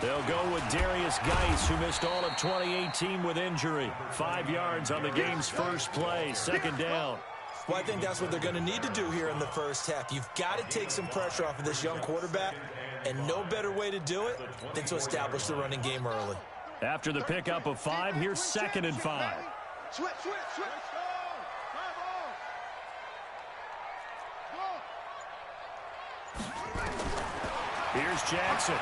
They'll go with Darius Geis, who missed all of 2018 with injury. 5 yards on the game's first play, second down. Well, I think that's what they're going to need to do here in the first half. You've got to take some pressure off of this young quarterback, and no better way to do it than to establish the running game early. After the pickup of 5, here's 2nd and 5. Switch. Here's Jackson.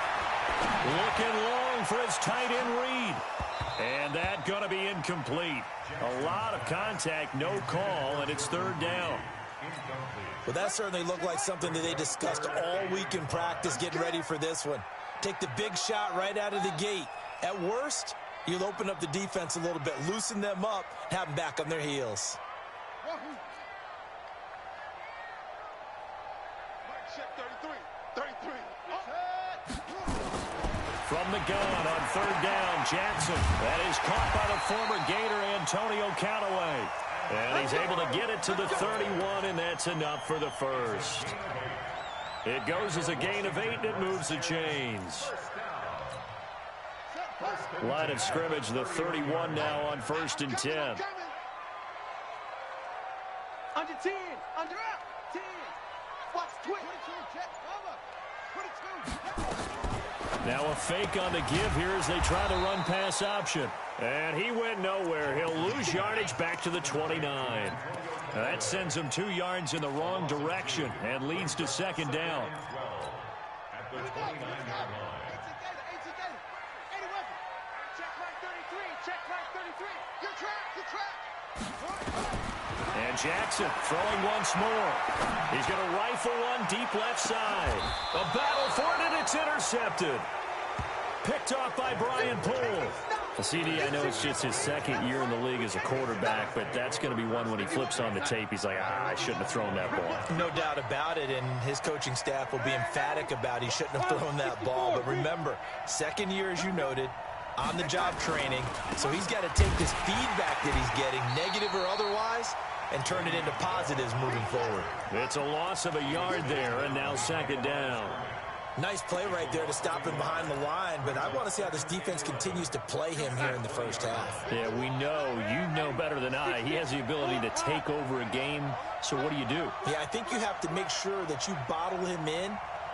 Looking long for his tight end read. And that going to be incomplete. A lot of contact, no call, and it's 3rd down. Well, that certainly looked like something that they discussed all week in practice getting ready for this one. Take the big shot right out of the gate. At worst, you'll open up the defense a little bit, loosen them up, have them back on their heels. From the gun on 3rd down, Jackson. That is caught by the former Gator, Antonio Callaway. And he's able to get it to the 31, and that's enough for the first. It goes as a gain of 8, and it moves the chains. Line of scrimmage, the 31 now on 1st and 10. Under 10, under 10. Watch, twitch. 22. Now a fake on the give here as they try the run pass option. And he went nowhere. He'll lose yardage back to the 29. That sends him 2 yards in the wrong direction and leads to 2nd down. And Jackson throwing once more. He's going to rifle one deep left side. A battle for it, and it's intercepted. Picked off by Brian Poole. CD, I know it's just his 2nd year in the league as a quarterback, but that's going to be one when he flips on the tape. He's like, I shouldn't have thrown that ball. No doubt about it, and his coaching staff will be emphatic about he shouldn't have thrown that ball. But remember, 2nd year, as you noted, on-the-job training. So he's got to take this feedback that he's getting, negative or otherwise, and turn it into positives moving forward. It's a loss of a yard there, and now 2nd down. Nice play right there to stop him behind the line, but I want to see how this defense continues to play him here in the first half. Yeah, we know. You know better than I. He has the ability to take over a game, so what do you do? Yeah, I think you have to make sure that you bottle him in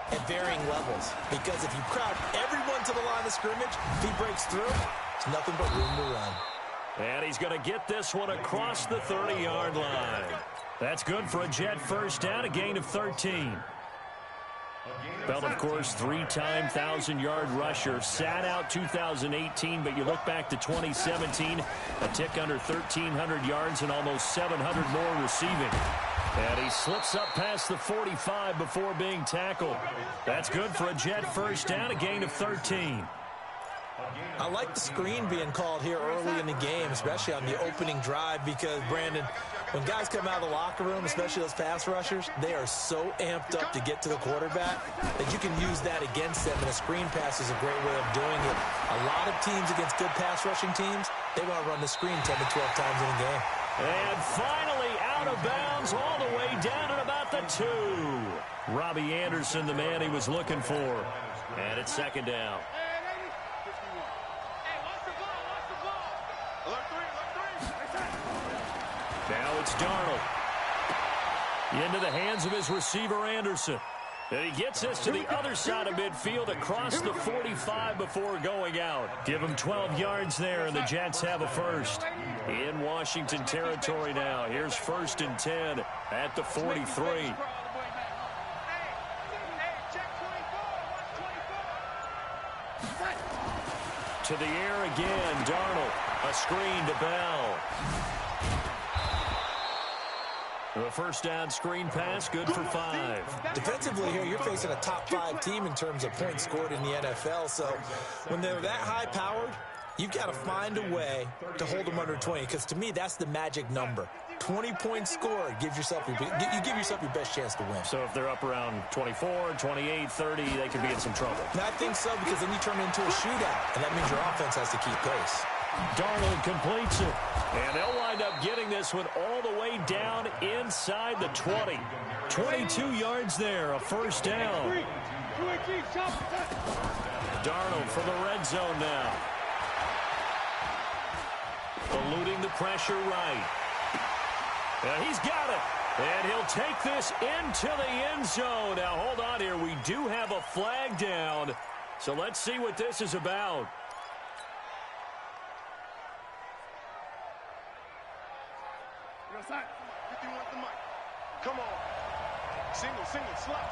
at varying levels, because if you crowd everyone to the line of scrimmage, if he breaks through, there's nothing but room to run. And he's going to get this one across the 30-yard line. That's good for a Jet first down, a gain of 13. Bell, of course, 3-time 1,000-yard rusher. Sat out 2018, but you look back to 2017, a tick under 1,300 yards and almost 700 more receiving. And he slips up past the 45 before being tackled. That's good for a Jet first down, a gain of 13. I like the screen being called here early in the game, especially on the opening drive, because, Brandon, when guys come out of the locker room, especially those pass rushers, they are so amped up to get to the quarterback that you can use that against them, and a screen pass is a great way of doing it. A lot of teams against good pass rushing teams, they want to run the screen 10 to 12 times in a game. And finally out of bounds all the way down at about the 2. Robbie Anderson, the man he was looking for. And it's 2nd down. Now it's Darnold. Into the hands of his receiver, Anderson. And he gets this to the other side of midfield across the 45 before going out. Give him 12 yards there, and the Jets have a first. In Washington territory now. Here's 1st and 10 at the 43. To the air again, Darnold. A screen to Bell. The first down screen pass, good for 5. Defensively here, you're facing a top 5 team in terms of points scored in the NFL. So when they're that high-powered, you've got to find a way to hold them under 20, because to me, that's the magic number. 20 points scored gives yourself you give yourself your best chance to win. So if they're up around 24, 28, 30, they could be in some trouble. And I think so, because then you turn it into a shootout, and that means your offense has to keep pace. Darnold completes it, and they'll wind up getting this one all the way down inside the 20. 22 yards there, a first down. Darnold for the red zone now. Eluding the pressure right. And he's got it. And he'll take this into the end zone. Now, hold on here. We do have a flag down. So let's see what this is about. Come on. Single, slap.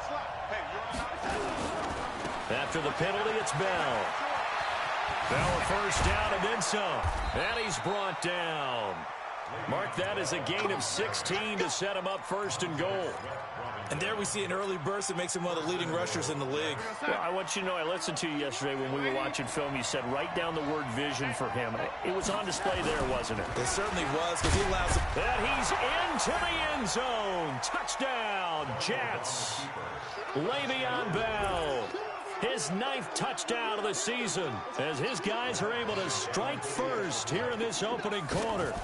Hey, you're After the penalty, it's Bell. Bell a first down and then some. And he's brought down. Mark that as a gain of 16 to set him up first and goal. And there we see an early burst that makes him one of the leading rushers in the league. Well, I want you to know, I listened to you yesterday when we were watching film. You said write down the word vision for him. It was on display there, wasn't it? It certainly was, because he allows him. And he's into the end zone. Touchdown, Jets. Le'Veon Bell. His 9th touchdown of the season as his guys are able to strike first here in this opening quarter.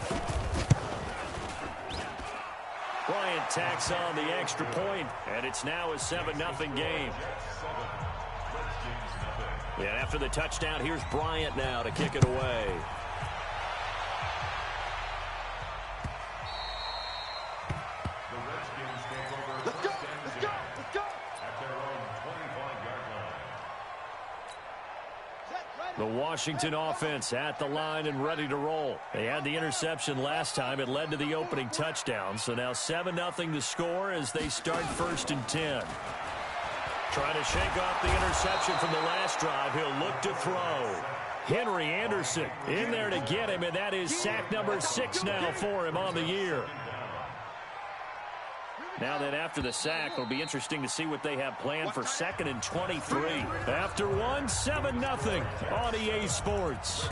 Bryant tacks on the extra point, and it's now a 7-0 game. And after the touchdown, here's Bryant now to kick it away. Let's go. The Washington offense at the line and ready to roll. They had the interception last time. It led to the opening touchdown. So now 7-0 to score as they start 1st and 10. Trying to shake off the interception from the last drive. He'll look to throw. Henry Anderson in there to get him, and that is sack number 6 now for him on the year. Now that after the sack, it'll be interesting to see what they have planned for 2nd and 23. After 7-0 on EA Sports.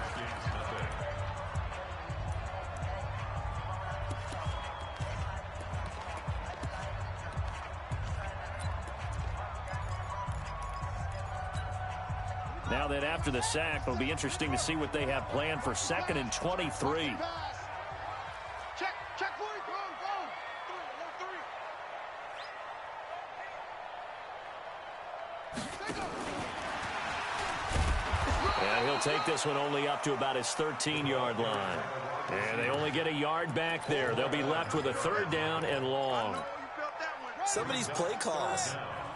Now that after the sack, it'll be interesting to see what they have planned for 2nd and 23. Check 40, go. And he'll take this one only up to about his 13-yard line. And they only get a yard back there. They'll be left with a 3rd down and long. Some of these play calls,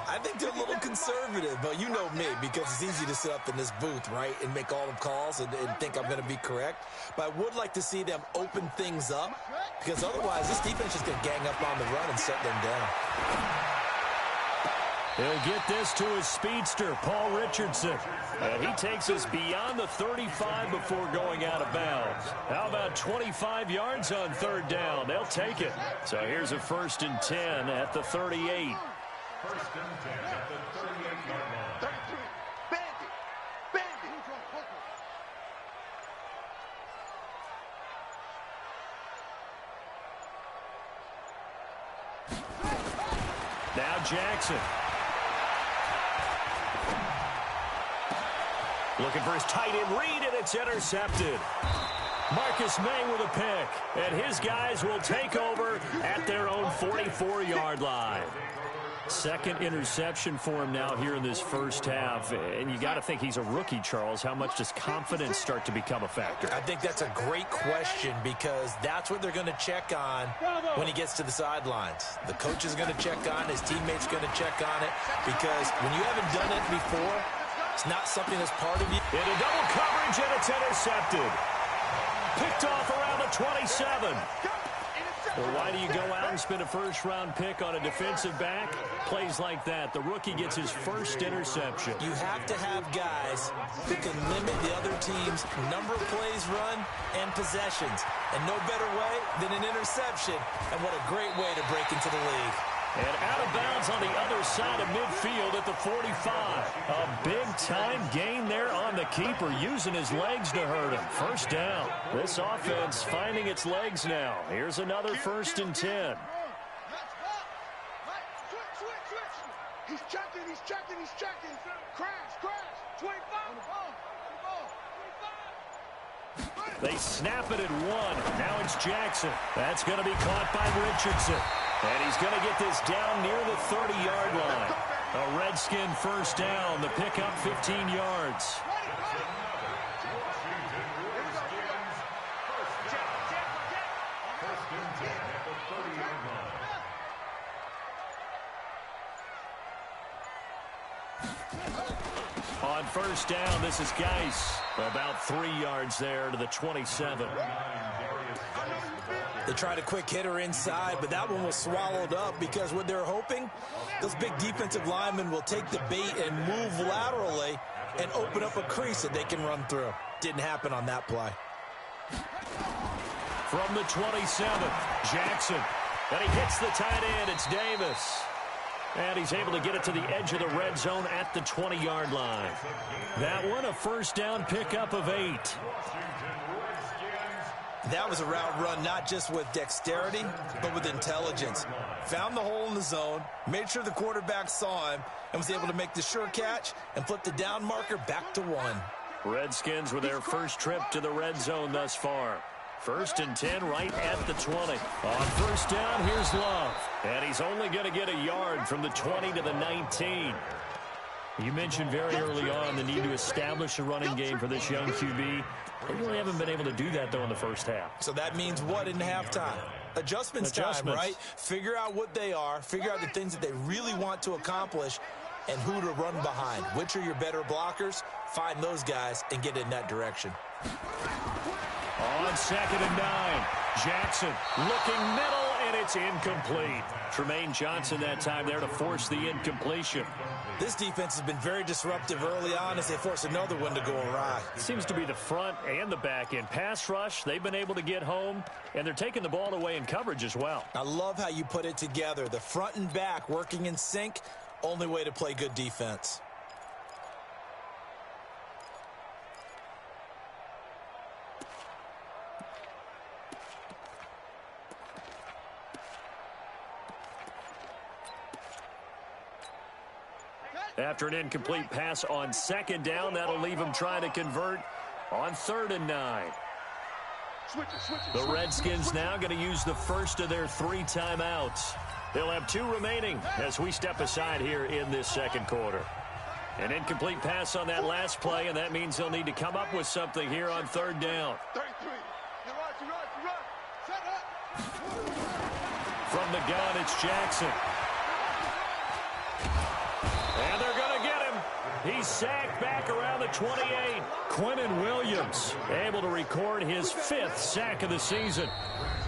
I think they're a little conservative, but you know me, because it's easy to sit up in this booth, right, and make all the calls and think I'm going to be correct. But I would like to see them open things up, because otherwise this defense is going to gang up on the run and shut them down. He'll get this to his speedster, Paul Richardson. And he takes us beyond the 35 before going out of bounds. How about 25 yards on 3rd down? They'll take it. So here's a 1st and 10 at the 38. 1st and 10 at the 38-yard line. 33. Bandit. Now Jackson. Looking for his tight end read, and it's intercepted. Marcus May with a pick, and his guys will take over at their own 44-yard line. 2nd interception for him now here in this first half, and you got to think he's a rookie, Charles. How much does confidence start to become a factor? I think that's a great question, because that's what they're going to check on when he gets to the sidelines. The coach is going to check on, his teammates going to check on it, because when you haven't done it before, it's not something that's part of you. In a double coverage, and it's intercepted. Picked off around the 27. Well, why do you go out and spend a 1st-round pick on a defensive back? Plays like that. The rookie gets his 1st interception. You have to have guys who can limit the other team's number of plays run and possessions. And no better way than an interception. And what a great way to break into the league. And out of bounds on the other side of midfield at the 45. A big-time gain there on the keeper, using his legs to hurt him. 1st down. This offense finding its legs now. Here's another 1st and 10. He's checking. Crash. 25. They snap it at 1. Now it's Jackson. That's going to be caught by Richardson. And he's going to get this down near the 30-yard line. A Redskin first down. The pickup 15 yards. On first down, this is Geis. About 3 yards there to the 27. They tried a quick hitter inside, but that one was swallowed up because what they're hoping, those big defensive linemen will take the bait and move laterally and open up a crease that they can run through. Didn't happen on that play. From the 27, Jackson. And he hits the tight end. It's Davis. And he's able to get it to the edge of the red zone at the 20-yard line. That one, a first down pickup of 8. That was a route run not just with dexterity, but with intelligence. Found the hole in the zone, made sure the quarterback saw him, and was able to make the sure catch and flip the down marker back to 1. Redskins with their first trip to the red zone thus far. First and 10 right at the 20. On first down, here's Love. And he's only going to get a yard from the 20 to the 19. You mentioned very early on the need to establish a running game for this young QB. They really haven't been able to do that, though, in the first half. So that means what in halftime? Adjustments time, right? Figure out what they are, figure out the things that they really want to accomplish, and who to run behind. Which are your better blockers? Find those guys and get in that direction. On second and 9, Jackson looking middle, and it's incomplete. Tremaine Johnson that time there to force the incompletion. This defense has been very disruptive early on as they force another one to go awry. Seems to be the front and the back end. Pass rush, they've been able to get home, and they're taking the ball away in coverage as well. I love how you put it together. The front and back working in sync, only way to play good defense. After an incomplete pass on second down, that'll leave him trying to convert on third and 9. The Redskins now going to use the first of their 3 timeouts. They'll have 2 remaining as we step aside here in this second quarter. An incomplete pass on that last play, and that means they'll need to come up with something here on third down. From the gun, it's Jackson. And they're going to get him. He's sacked back around the 28. Quinnen Williams able to record his 5th sack of the season.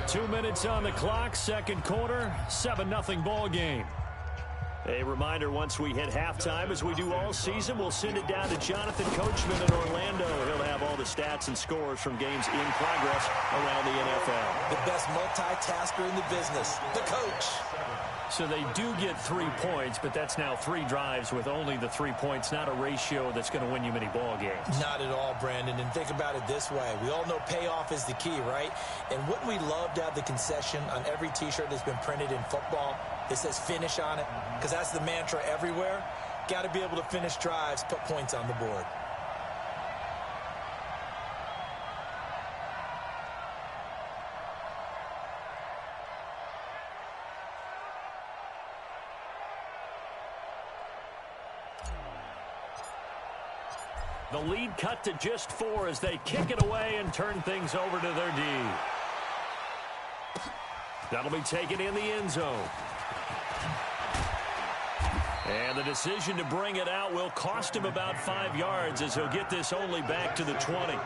2 minutes on the clock, second quarter, 7-0 ball game. A reminder, once we hit halftime, as we do all season, we'll send it down to Jonathan Coachman in Orlando. He'll have all the stats and scores from games in progress around the NFL. The best multitasker in the business, the coach. So they do get 3 points, but that's now 3 drives with only the 3 points, not a ratio that's going to win you many ball games. Not at all, Brandon. And think about it this way. We all know payoff is the key, right? And wouldn't we love to have the concession on every T-shirt that's been printed in football? It says finish on it, because that's the mantra everywhere. Got to be able to finish drives, put points on the board. The lead cut to just 4 as they kick it away and turn things over to their D. That'll be taken in the end zone. And the decision to bring it out will cost him about 5 yards as he'll get this only back to the 20.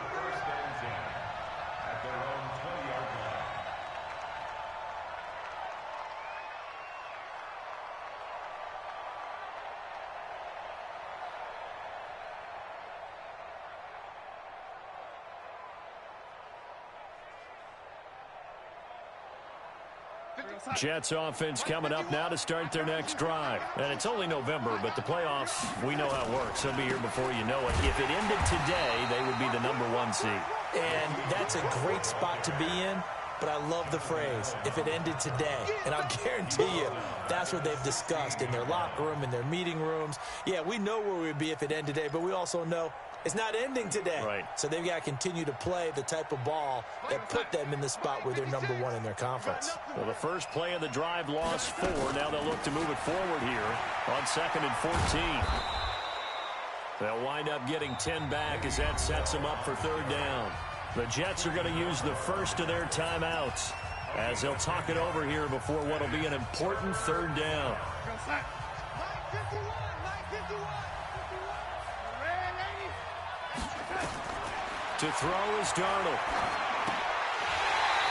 Jets offense coming up now to start their next drive. And it's only November, but the playoffs, we know how it works. They'll be here before you know it. If it ended today, they would be the #1 seed. And that's a great spot to be in. but I love the phrase, if it ended today. And I'll guarantee you, that's what they've discussed in their locker room, in their meeting rooms. Yeah, we know where we'd be if it ended today, but we also know it's not ending today. Right. So they've got to continue to play the type of ball that put them in the spot where they're #1 in their conference. Well, the first play of the drive lost 4. Now they'll look to move it forward here on 2nd and 14. They'll wind up getting 10 back as that sets them up for 3rd down. The Jets are going to use the first of their timeouts as they'll talk it over here before what will be an important 3rd down. To throw is Darnold.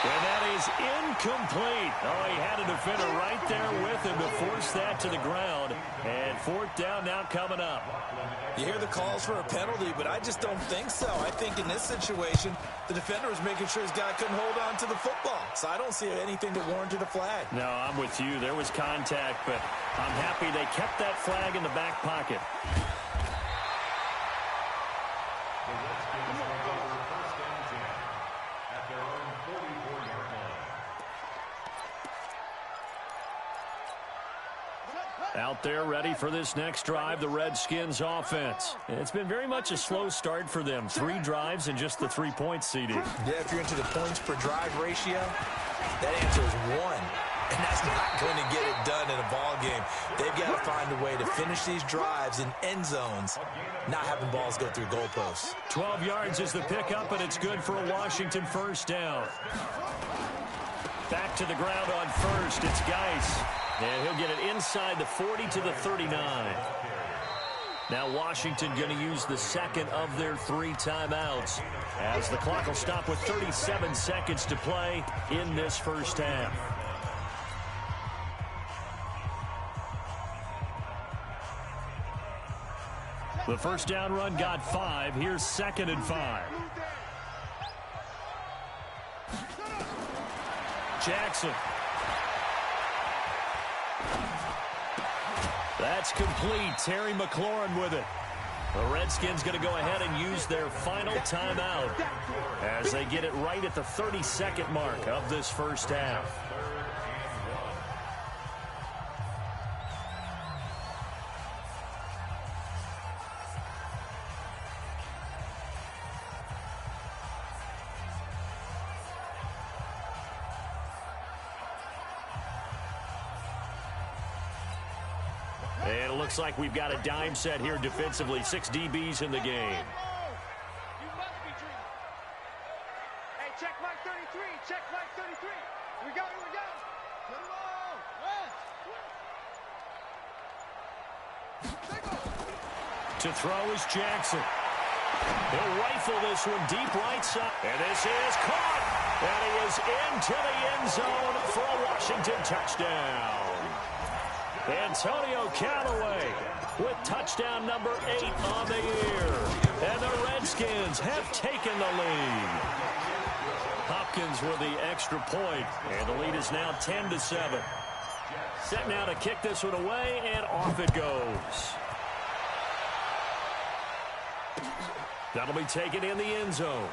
And that is incomplete. Oh, he had a defender right there with him to force that to the ground. And 4th down now coming up. You hear the calls for a penalty, but I just don't think so. I think in this situation, the defender was making sure his guy couldn't hold on to the football. So I don't see anything that warranted a flag. No, I'm with you. There was contact, but I'm happy they kept that flag in the back pocket. Out there ready for this next drive, the Redskins offense. It's been very much a slow start for them. 3 drives and just the 3 points, CD. Yeah, if you're into the points per drive ratio, that answer is 1. And that's not going to get it done in a ball game. They've got to find a way to finish these drives in end zones, not having balls go through goalposts. 12 yards is the pickup, and it's good for a Washington 1st down. Back to the ground on 1st. It's Geis. And he'll get it inside the 40 to the 39. Now Washington going to use the 2nd of their 3 timeouts as the clock will stop with 37 seconds to play in this 1st half. The 1st down run got 5. Here's 2nd and 5. Jackson. That's complete. Terry McLaurin with it. The Redskins going to go ahead and use their final timeout as they get it right at the 32nd mark of this 1st half. And it looks like we've got a dime set here defensively. 6 DBs in the game. You must be dreaming. Hey, check Mike 33. Check Mike 33. Here we go. Here we go. Get him all. To throw is Jackson. He'll rifle this one deep right side. And this is caught. And he is into the end zone for a Washington touchdown. Antonio Callaway with touchdown number 8 on the year. And the Redskins have taken the lead. Hopkins with the extra point, and the lead is now 10-7. Set now to kick this one away, and off it goes. That'll be taken in the end zone.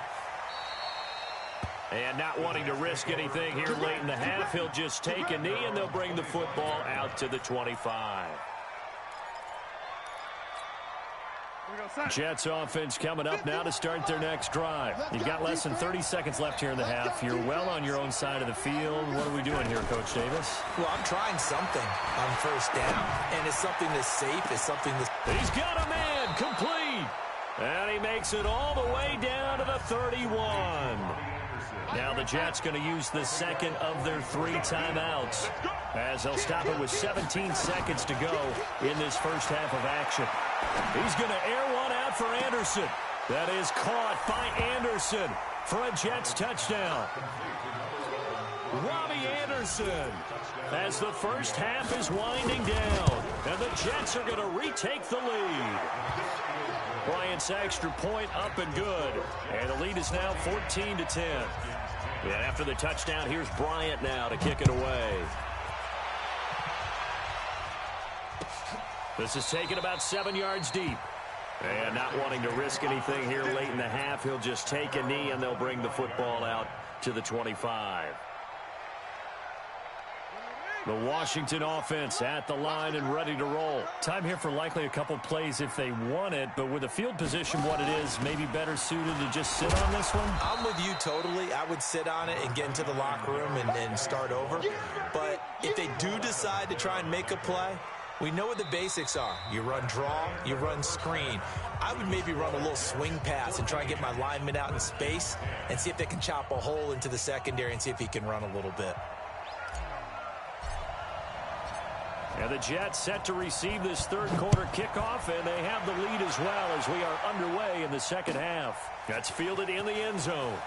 And not wanting to risk anything here late in the half, he'll just take a knee, and they'll bring the football out to the 25. Jets offense coming up now to start their next drive. You've got less than 30 seconds left here in the half. You're well on your own side of the field. What are we doing here, Coach Davis? Well, I'm trying something on 1st down, and it's something that's safe. It's something that's... He's got a man complete, and he makes it all the way down to the 31. Now the Jets going to use the 2nd of their 3 timeouts as they'll stop it with 17 seconds to go in this 1st half of action. He's going to air one out for Anderson. That is caught by Anderson for a Jets touchdown. Robbie Anderson as the 1st half is winding down, and the Jets are going to retake the lead. Bryant's extra point up and good, and the lead is now 14-10. And after the touchdown, here's Bryant now to kick it away. This is taken about 7 yards deep. And not wanting to risk anything here late in the half, he'll just take a knee, and they'll bring the football out to the 25. The Washington offense at the line and ready to roll. Time here for likely a couple plays if they want it, but with the field position what it is, maybe better suited to just sit on this one? I'm with you totally. I would sit on it and get into the locker room and start over. But if they do decide to try and make a play, we know what the basics are. You run draw, you run screen. I would maybe run a little swing pass and try and get my lineman out in space and see if they can chop a hole into the secondary and see if he can run a little bit. And the Jets set to receive this third quarter kickoff, and they have the lead as well as we are underway in the second half. That's fielded in the end zone.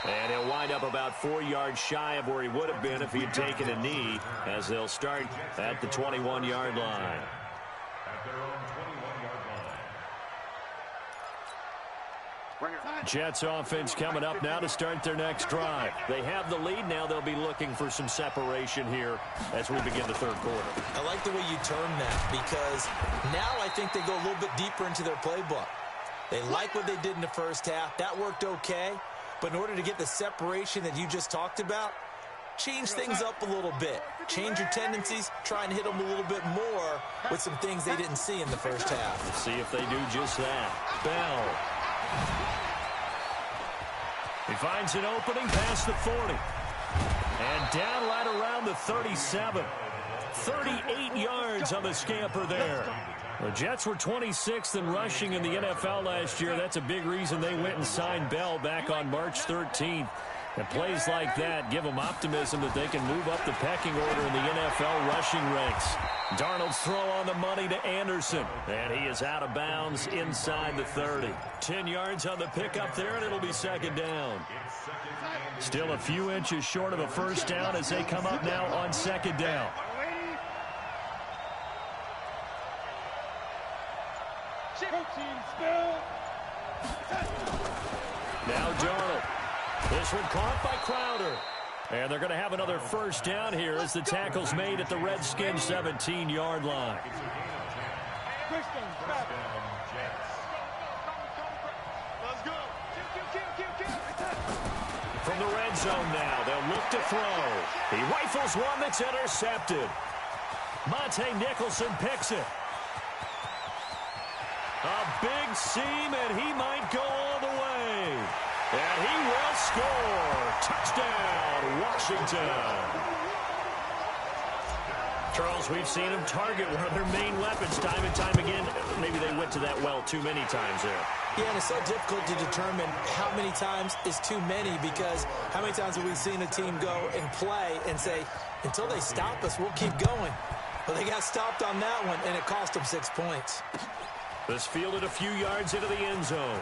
And he'll wind up about 4 yards shy of where he would have been if he had taken a knee, as they'll start at the 21-yard line. At their own 21-yard line. Jets offense coming up now to start their next drive. They have the lead. Now they'll be looking for some separation here as we begin the third quarter. I like the way you term that, because now I think they go a little bit deeper into their playbook. They like what they did in the first half. That worked okay. But in order to get the separation that you just talked about, change things up a little bit. Change your tendencies. Try and hit them a little bit more with some things they didn't see in the first half. Let's see if they do just that. Bell. He finds an opening past the 40. And down right around the 37. 38 yards on the scamper there. The Jets were 26th in rushing in the NFL last year. That's a big reason they went and signed Bell back on March 13th. And plays like that give them optimism that they can move up the pecking order in the NFL rushing ranks. Darnold's throw on the money to Anderson. And he is out of bounds inside the 30. 10 yards on the pickup there, and it'll be second down. Still a few inches short of a first down as they come up now on second down. Now Darnold. This one caught by Crowder. And they're going to have another first down here as the tackle's made at the Redskins' 17-yard line. From the red zone now, they'll look to throw. He rifles one that's intercepted. Monte Nicholson picks it. A big seam, and he might go all the way. And he will score. Touchdown, Washington. Charles, we've seen him target one of their main weapons time and time again. Maybe they went to that well too many times there. Yeah, and it's so difficult to determine how many times is too many, because how many times have we seen a team go and play and say, until they stop us, we'll keep going. But they got stopped on that one, and it cost them 6 points. This fielded a few yards into the end zone.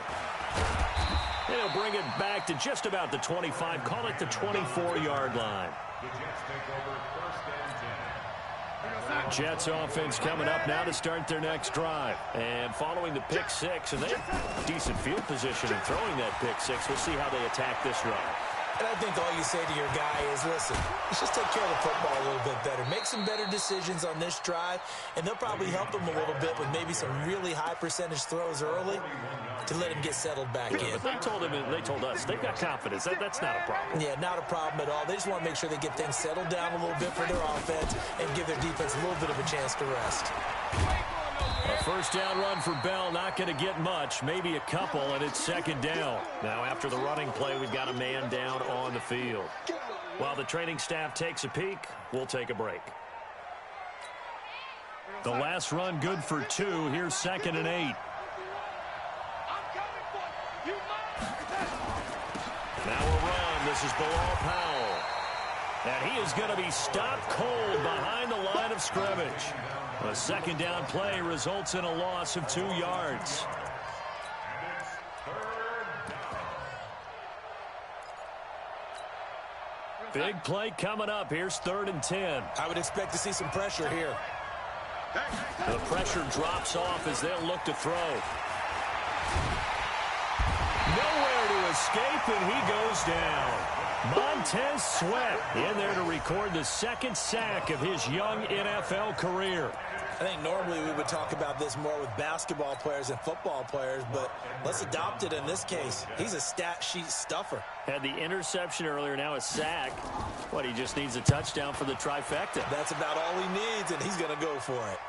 They'll bring it back to just about the 25. Call it the 24-yard line. The Jets take over first and 10. Jets offense coming up now to start their next drive. And following the pick six, and they have decent field position in throwing that pick six. We'll see how they attack this drive. And I think all you say to your guy is, listen, let's just take care of the football a little bit better. Make some better decisions on this drive, and they'll probably help him a little bit with maybe some really high percentage throws early to let him get settled back in. But they told us they've got confidence. That's not a problem. Yeah, not a problem at all. They just want to make sure they get things settled down a little bit for their offense and give their defense a little bit of a chance to rest. A first down run for Bell, not going to get much, maybe a couple, and it's second down. Now after the running play, we've got a man down on the field. While the training staff takes a peek, we'll take a break. The last run good for 2. Here's 2nd and 8. Now a run. This is Bilal Powell. And he is going to be stopped cold behind the line of scrimmage. A second down play results in a loss of 2 yards. Big play coming up. Here's 3rd and 10. I would expect to see some pressure here. The pressure drops off as they'll look to throw. Nowhere to escape, and he goes down. Montez Sweat in there to record the 2nd sack of his young NFL career. I think normally we would talk about this more with basketball players and football players, but let's adopt it in this case. He's a stat sheet stuffer. Had the interception earlier, now a sack. What, he just needs a touchdown for the trifecta. That's about all he needs, and he's going to go for it.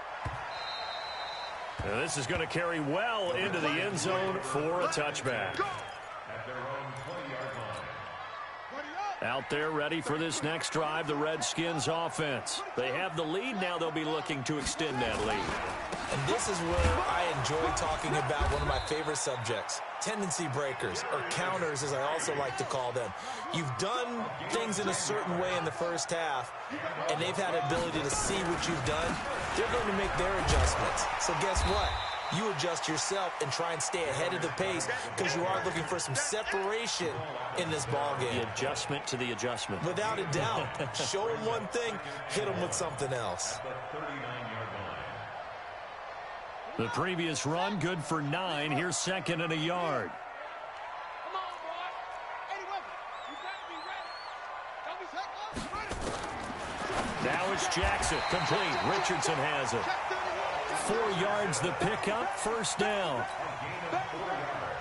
Now this is going to carry well into the end zone for a touchback. Out there ready for this next drive, the Redskins offense. They have the lead now. They'll be looking to extend that lead. And this is where I enjoy talking about one of my favorite subjects, tendency breakers, or counters as I also like to call them. You've done things in a certain way in the first half, and they've had the ability to see what you've done. They're going to make their adjustments. So guess what? You adjust yourself and try and stay ahead of the pace because you are looking for some separation in this ball game. The adjustment to the adjustment. Without a doubt. Show them one thing, hit them with something else. The previous run, good for 9. Here's second and a yard. Come on, boy. Eddie Weber, you better be ready. Don't be ready. Now it's Jackson. Complete. Richardson has it. 4 yards the pickup, first down.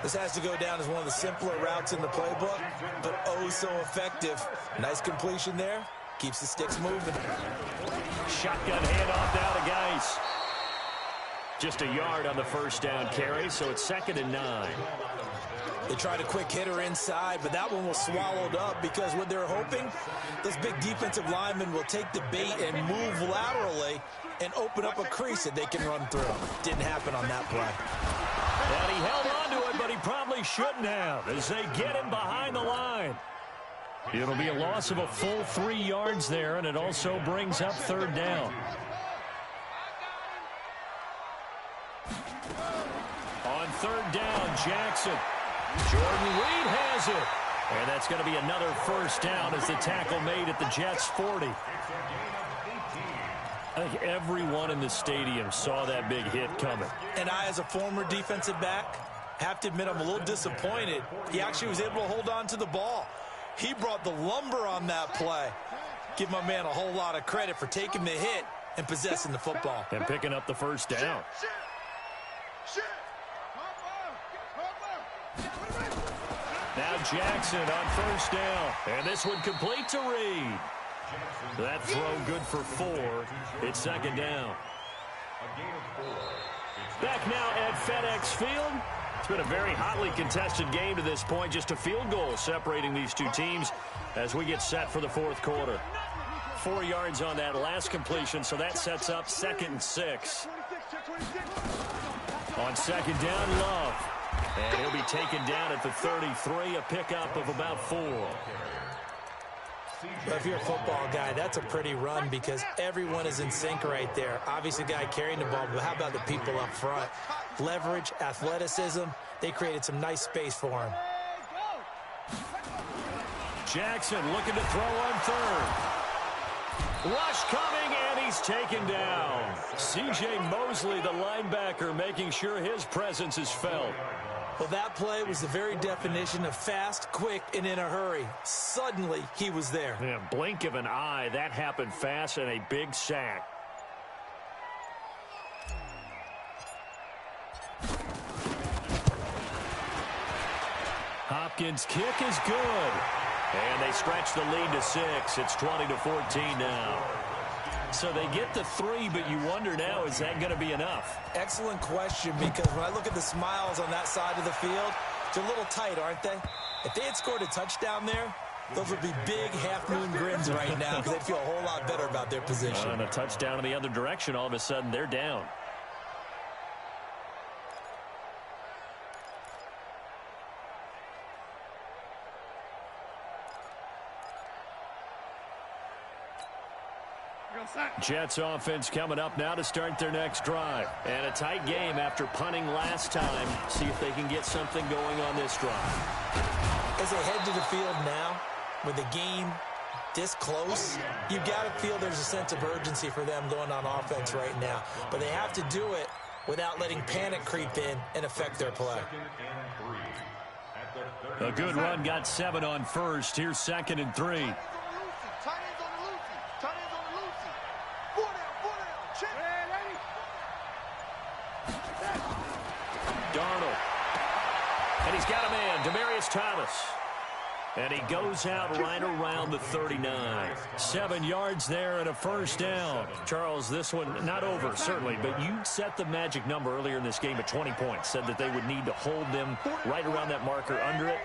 This has to go down as one of the simpler routes in the playbook, but oh so effective. Nice completion there. Keeps the sticks moving. Shotgun handoff now to Geis. Just a yard on the first down carry, so it's second and 9. They tried a quick hitter inside, but that one was swallowed up because what they're hoping, this big defensive lineman will take the bait and move laterally and open up a crease that they can run through. Didn't happen on that play. And he held on to it, but he probably shouldn't have as they get him behind the line. It'll be a loss of a full 3 yards there, and it also brings up third down. On third down, Jackson. Jordan Reed has it. And that's going to be another first down as the tackle made at the Jets' 40. I think everyone in the stadium saw that big hit coming. And I, as a former defensive back, have to admit I'm a little disappointed. He actually was able to hold on to the ball. He brought the lumber on that play. Give my man a whole lot of credit for taking the hit and possessing the football. And picking up the first down. Now Jackson on first down. And this one complete to Reed. That throw good for 4. It's second down. Back now at FedEx Field. It's been a very hotly contested game to this point. Just a field goal separating these two teams as we get set for the fourth quarter. 4 yards on that last completion, so that sets up second and 6. On second down, Love. And he'll be taken down at the 33, a pickup of about 4. But if you're a football guy, that's a pretty run because everyone is in sync right there. Obviously, the guy carrying the ball, but how about the people up front? Leverage, athleticism, they created some nice space for him. Jackson looking to throw on third. Rush coming, and he's taken down. C.J. Mosley, the linebacker, making sure his presence is felt. Well, that play was the very definition of fast, quick, and in a hurry. Suddenly, he was there. Yeah, blink of an eye, that happened fast, and a big sack. Hopkins' kick is good. And they stretch the lead to 6. It's 20-14 now. So they get the 3, but you wonder now, is that going to be enough? Excellent question, because when I look at the smiles on that side of the field, they're a little tight, aren't they? If they had scored a touchdown there, those would be big half-moon grins right now because they'd feel a whole lot better about their position. And a touchdown in the other direction, all of a sudden they're down. Jets offense coming up now to start their next drive. And a tight game after punting last time. See if they can get something going on this drive. As they head to the field now, with the game this close, you've got to feel there's a sense of urgency for them going on offense right now. But they have to do it without letting panic creep in and affect their play. A good run, got 7 on first. Here's second and 3. Darnold. And he's got a man, Demaryius Thomas. And he goes out right around the 39. 7 yards there and a first down. Charles, this one not over, certainly, but you set the magic number earlier in this game at 20 points. Said that they would need to hold them right around that marker under it.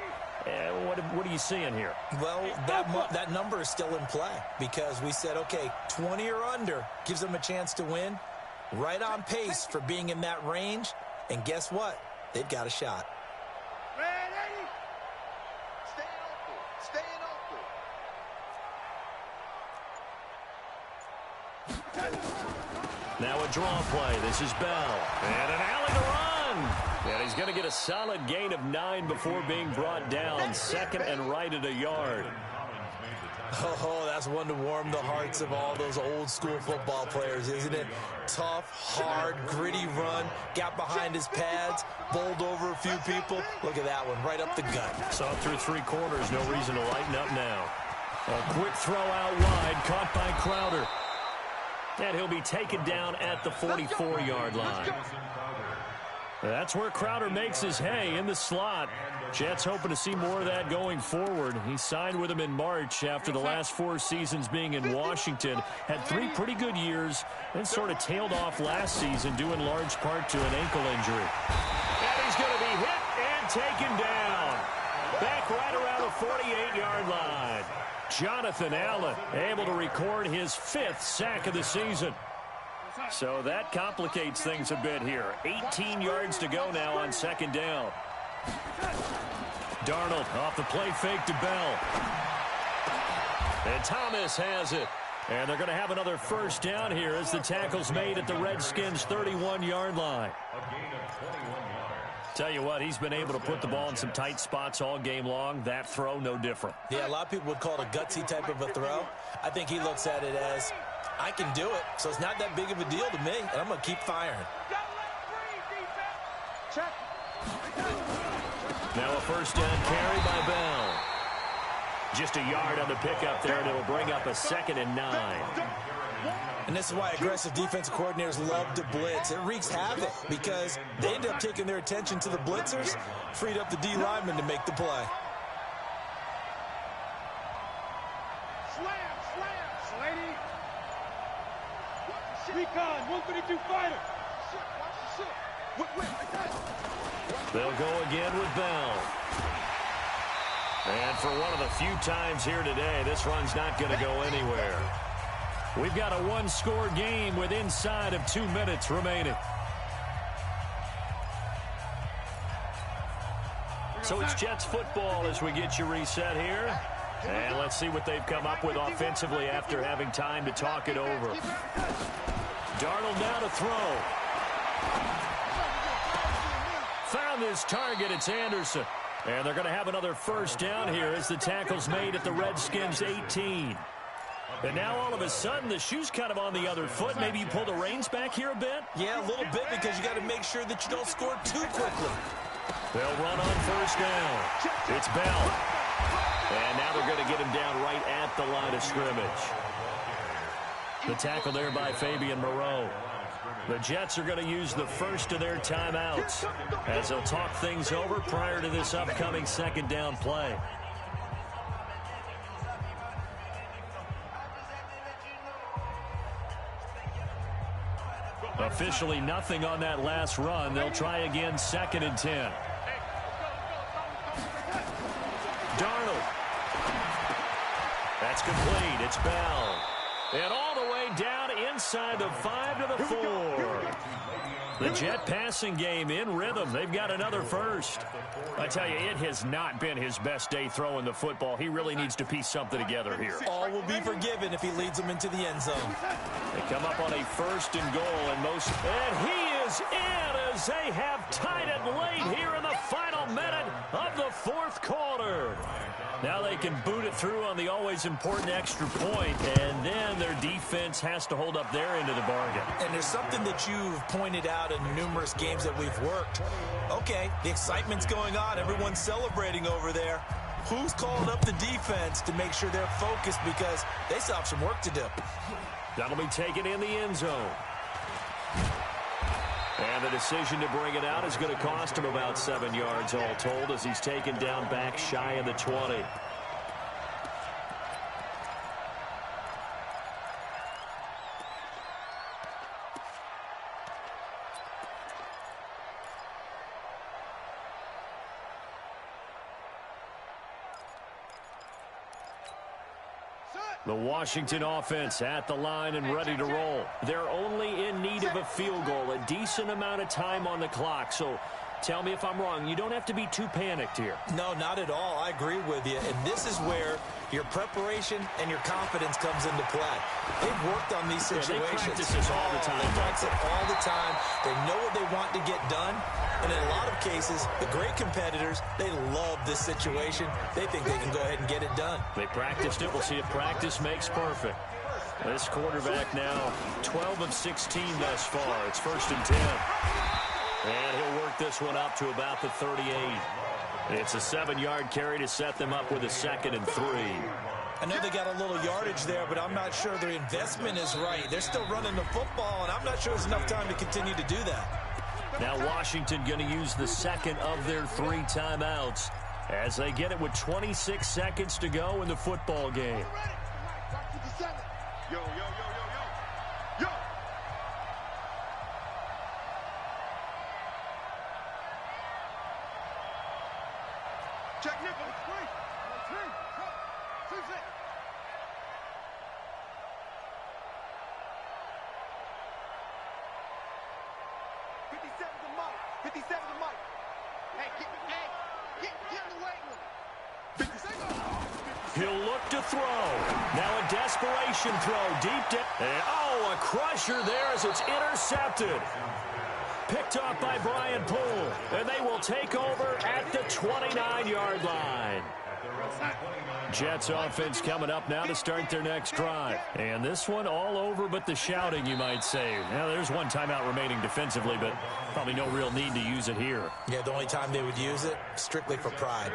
What are you seeing here? Well, that number is still in play because we said, okay, 20 or under gives them a chance to win. Right on pace for being in that range. And guess what? They've got a shot. Now a draw play. This is Bell. And an alley to run. And he's going to get a solid gain of 9 before being brought down. Second and right at a yard. Oh, that's one to warm the hearts of all those old school football players, isn't it? Tough, hard, gritty run. Got behind his pads. Bowled over a few people. Look at that one, right up the gut. Saw through 3 quarters. No reason to lighten up now. A quick throw out wide. Caught by Crowder. And he'll be taken down at the 44-yard line. That's where Crowder makes his hay in the slot. Jets hoping to see more of that going forward. He signed with him in March after the last 4 seasons being in Washington. Had 3 pretty good years, then sort of tailed off last season due in large part to an ankle injury. And he's going to be hit and taken down. Back right around the 48-yard line. Jonathan Allen able to record his 5th sack of the season. So that complicates things a bit here. 18 yards to go now on second down. Darnold off the play fake to Bell. And Thomas has it. And they're going to have another first down here as the tackle's made at the Redskins' 31-yard line. Tell you what, he's been able to put the ball in some tight spots all game long. That throw, no different. Yeah, a lot of people would call it a gutsy type of a throw. I think he looks at it as, I can do it, so it's not that big of a deal to me, and I'm going to keep firing. Now a first down carry by Bell. Just a yard on the pickup there, and it'll bring up a 2nd and 9. And this is why aggressive defensive coordinators love to blitz. It wreaks havoc because they end up taking their attention to the blitzers, freed up the D lineman to make the play. Recon, 132 fighter. They'll go again with Bell. And for one of the few times here today, this run's not going to go anywhere. We've got a 1-score game with inside of 2 minutes remaining. So it's Jets football as we get you reset here. And let's see what they've come up with offensively after having time to talk it over. Darnold now to throw. Found his target. It's Anderson. And they're going to have another first down here as the tackle's made at the Redskins' 18. And now all of a sudden the shoe's kind of on the other foot. Maybe you pull the reins back here a bit? Yeah, a little bit because you got to make sure that you don't score too quickly. They'll run on first down. It's Bell. And now they're going to get him down right at the line of scrimmage. The tackle there by Fabian Moreau. The Jets are going to use the first of their timeouts as they'll talk things over prior to this upcoming second down play. Officially nothing on that last run. They'll try again, 2nd and 10. Darnold. That's complete. It's Bell. And all the way down inside the 5 to the 4. The Jet passing game in rhythm. They've got another first. I tell you, it has not been his best day throwing the football. He really needs to piece something together here. All will be forgiven if he leads them into the end zone. They come up on a 1st and goal, and he is in as they have tied it late here in the final minute of the 4th quarter. Now they can boot it through on the always important extra point, and then their defense has to hold up their end of the bargain. And there's something that you've pointed out in numerous games that we've worked. Okay, the excitement's going on. Everyone's celebrating over there. Who's calling up the defense to make sure they're focused because they still have some work to do? That'll be taken in the end zone. And the decision to bring it out is going to cost him about 7 yards all told as he's taken down back shy of the 20. The Washington offense at the line and ready to roll. They're only in need of a field goal, a decent amount of time on the clock. So tell me if I'm wrong. You don't have to be too panicked here. No, not at all. I agree with you. And this is where your preparation and your confidence comes into play. They've worked on these situations. They practice this all the time. They practice it all the time. They know what they want to get done. And in a lot of cases, the great competitors, they love this situation. They think they can go ahead and get it done. They practiced it. We'll see if practice makes perfect. This quarterback now 12 of 16 thus far. It's 1st and 10. And he'll work this one up to about the 38. It's a 7-yard carry to set them up with a 2nd and 3. I know they got a little yardage there, but I'm not sure their investment is right. They're still running the football, and I'm not sure there's enough time to continue to do that. Now Washington going to use the 2nd of their 3 timeouts as they get it with 26 seconds to go in the football game. Yo, yo, yo, yo, yo. Yo. Check nickel. 57 to Mike. 57 to Mike. Hey, get in the way with it. He'll look to throw. Now a desperation throw deep down. And a crusher there as it's intercepted. Picked off by Brian Poole. And they will take over at the 29-yard line. Jets offense coming up now to start their next drive. And this one all over but the shouting, you might say. Now, there's one timeout remaining defensively, but probably no real need to use it here. Yeah, the only time they would use it, strictly for pride.